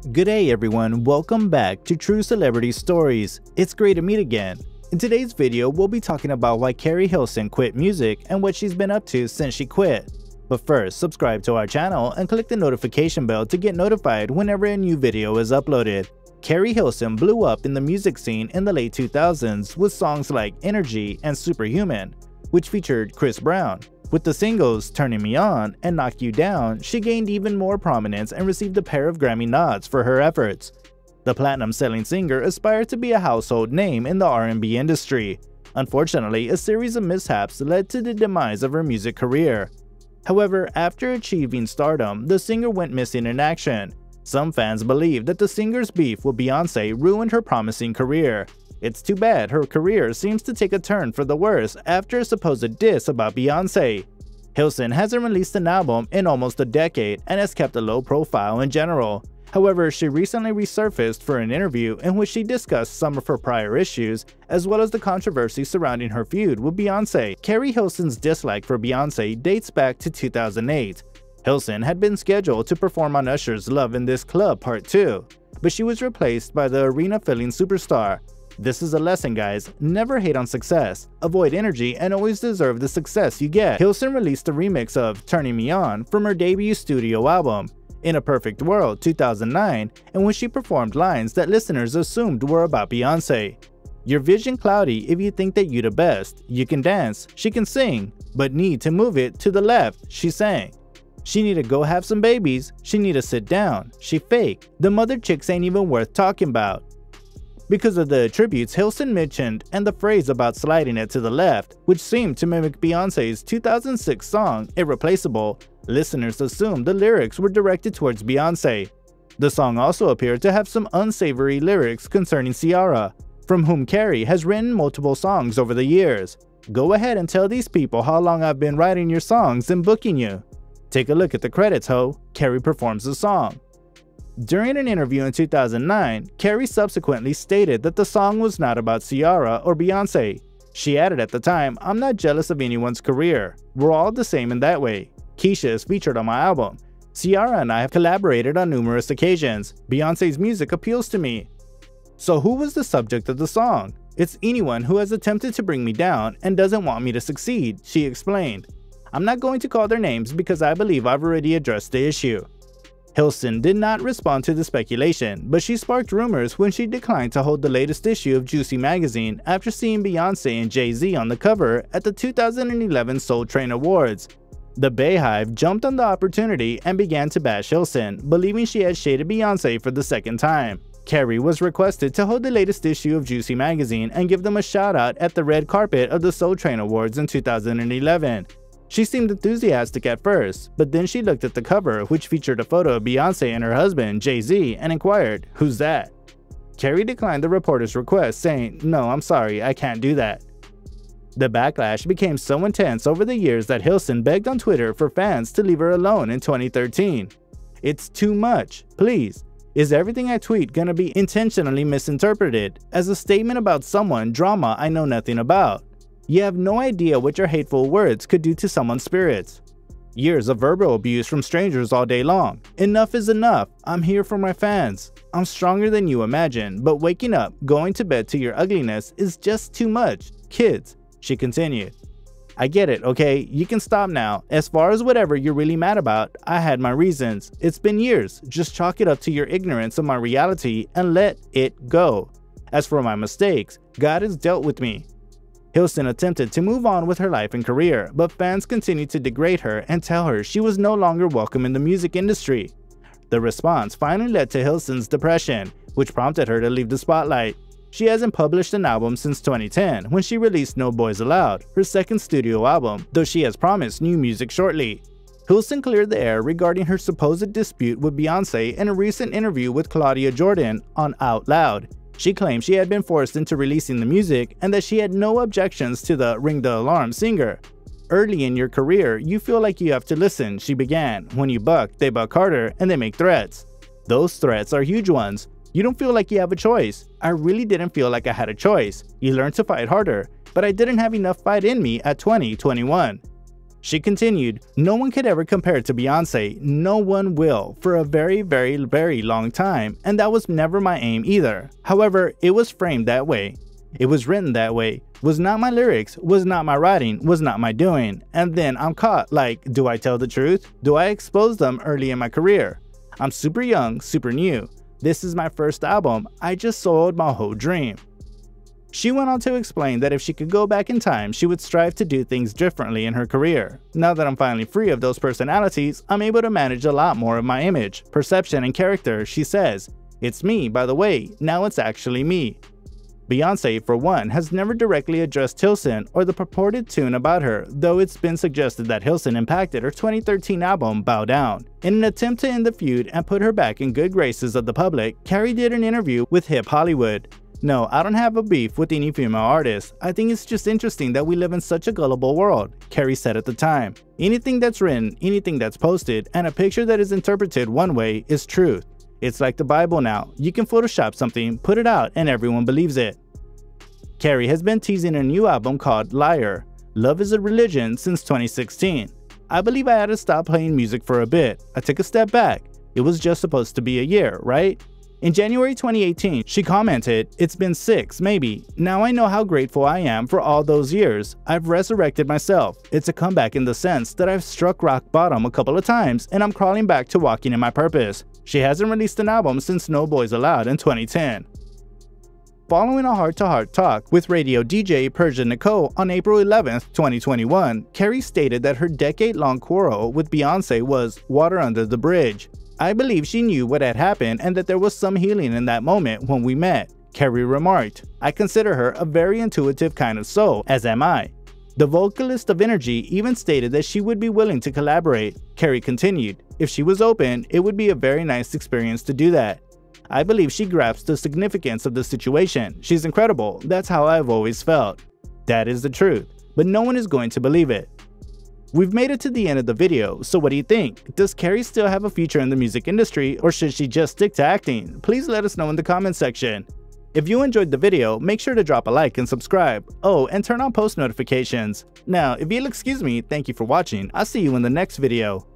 G'day everyone, welcome back to True Celebrity Stories. It's great to meet again. In today's video, we'll be talking about why Keri Hilson quit music and what she's been up to since she quit. But first, subscribe to our channel and click the notification bell to get notified whenever a new video is uploaded. Keri Hilson blew up in the music scene in the late 2000s with songs like Energy and Superhuman, which featured Chris Brown. With the singles Turnin Me On and Knock You Down, she gained even more prominence and received a pair of Grammy nods for her efforts. The platinum-selling singer aspired to be a household name in the R&B industry. Unfortunately, a series of mishaps led to the demise of her music career. However, after achieving stardom, the singer went missing in action. Some fans believe that the singer's beef with Beyonce ruined her promising career. It's too bad her career seems to take a turn for the worse after a supposed diss about Beyonce. Hilson hasn't released an album in almost a decade and has kept a low profile in general. However, she recently resurfaced for an interview in which she discussed some of her prior issues, as well as the controversy surrounding her feud with Beyonce. Keri Hilson's dislike for Beyonce dates back to 2008. Hilson had been scheduled to perform on Usher's Love in This Club Part 2, but she was replaced by the arena-filling superstar. This is a lesson, guys. Never hate on success. Avoid energy and always deserve the success you get. Hilson released a remix of Turnin Me On from her debut studio album, In a Perfect World 2009, in which she performed lines that listeners assumed were about Beyonce. Your vision cloudy if you think that you the best. You can dance, she can sing, but need to move it to the left, she sang. She need to go have some babies, she need to sit down, she fake. The mother chicks ain't even worth talking about. Because of the attributes Hilson mentioned and the phrase about sliding it to the left, which seemed to mimic Beyonce's 2006 song Irreplaceable, listeners assumed the lyrics were directed towards Beyonce. The song also appeared to have some unsavory lyrics concerning Ciara, from whom Keri has written multiple songs over the years. Go ahead and tell these people how long I've been writing your songs and booking you. Take a look at the credits, ho. Keri performs the song. During an interview in 2009, Keri subsequently stated that the song was not about Ciara or Beyonce. She added at the time, "I'm not jealous of anyone's career. We're all the same in that way. Keisha is featured on my album. Ciara and I have collaborated on numerous occasions. Beyonce's music appeals to me." So who was the subject of the song? It's anyone who has attempted to bring me down and doesn't want me to succeed, she explained. I'm not going to call their names because I believe I've already addressed the issue. Hilson did not respond to the speculation, but she sparked rumors when she declined to hold the latest issue of Juicy magazine after seeing Beyonce and Jay-Z on the cover at the 2011 Soul Train Awards. The Bayhive jumped on the opportunity and began to bash Hilson, believing she had shaded Beyonce for the second time. Keri was requested to hold the latest issue of Juicy magazine and give them a shout out at the red carpet of the Soul Train Awards in 2011. She seemed enthusiastic at first, but then she looked at the cover, which featured a photo of Beyonce and her husband, Jay-Z, and inquired, "Who's that?" Keri declined the reporter's request, saying, "No, I'm sorry, I can't do that." The backlash became so intense over the years that Hilson begged on Twitter for fans to leave her alone in 2013. "It's too much, please. Is everything I tweet gonna be intentionally misinterpreted as a statement about someone drama I know nothing about? You have no idea what your hateful words could do to someone's spirits. Years of verbal abuse from strangers all day long. Enough is enough. I'm here for my fans. I'm stronger than you imagine, but waking up, going to bed to your ugliness is just too much. Kids," she continued. "I get it, okay? You can stop now. As far as whatever you're really mad about, I had my reasons. It's been years. Just chalk it up to your ignorance of my reality and let it go. As for my mistakes, God has dealt with me." Hilson attempted to move on with her life and career, but fans continued to degrade her and tell her she was no longer welcome in the music industry. The response finally led to Hilson's depression, which prompted her to leave the spotlight. She hasn't published an album since 2010, when she released No Boys Allowed, her second studio album, though she has promised new music shortly. Hilson cleared the air regarding her supposed dispute with Beyonce in a recent interview with Claudia Jordan on Out Loud. She claimed she had been forced into releasing the music and that she had no objections to the Ring the Alarm singer. "Early in your career, you feel like you have to listen," she began. "When you buck, they buck harder and they make threats. Those threats are huge ones. You don't feel like you have a choice. I really didn't feel like I had a choice. You learn to fight harder, but I didn't have enough fight in me at 2021. She continued, "No one could ever compare to Beyonce, no one will, for a very long time, and that was never my aim either. However, it was framed that way. It was written that way, was not my lyrics, was not my writing, was not my doing, and then I'm caught, like, do I tell the truth? Do I expose them early in my career? I'm super young, super new. This is my first album, I just soiled my whole dream." She went on to explain that if she could go back in time, she would strive to do things differently in her career. "Now that I'm finally free of those personalities, I'm able to manage a lot more of my image, perception, and character," she says. "It's me, by the way, now it's actually me." Beyoncé, for one, has never directly addressed Hilson or the purported tune about her, though it's been suggested that Hilson impacted her 2013 album, Bow Down. In an attempt to end the feud and put her back in good graces of the public, Keri did an interview with Hip Hollywood. "No, I don't have a beef with any female artist. I think it's just interesting that we live in such a gullible world," Keri said at the time. "Anything that's written, anything that's posted, and a picture that is interpreted one way is truth. It's like the Bible now. You can Photoshop something, put it out, and everyone believes it." Keri has been teasing a new album called Liar, Love is a Religion, since 2016. "I believe I had to stop playing music for a bit. I took a step back. It was just supposed to be a year, right?" In January 2018, she commented, "It's been 6, maybe. Now I know how grateful I am for all those years. I've resurrected myself. It's a comeback in the sense that I've struck rock bottom a couple of times and I'm crawling back to walking in my purpose." She hasn't released an album since No Boys Allowed in 2010. Following a heart-to-heart talk with radio DJ Persia Nicole on April 11, 2021, Keri stated that her decade-long quarrel with Beyoncé was water under the bridge. "I believe she knew what had happened and that there was some healing in that moment when we met," Keri remarked. "I consider her a very intuitive kind of soul, as am I." The vocalist of Energy even stated that she would be willing to collaborate. Keri continued, "If she was open, it would be a very nice experience to do that. I believe she grasps the significance of the situation. She's incredible. That's how I've always felt." That is the truth, but no one is going to believe it. We've made it to the end of the video, so what do you think? Does Keri still have a future in the music industry, or should she just stick to acting? Please let us know in the comment section. If you enjoyed the video, make sure to drop a like and subscribe. Oh, and turn on post notifications. Now, if you'll excuse me, thank you for watching. I'll see you in the next video.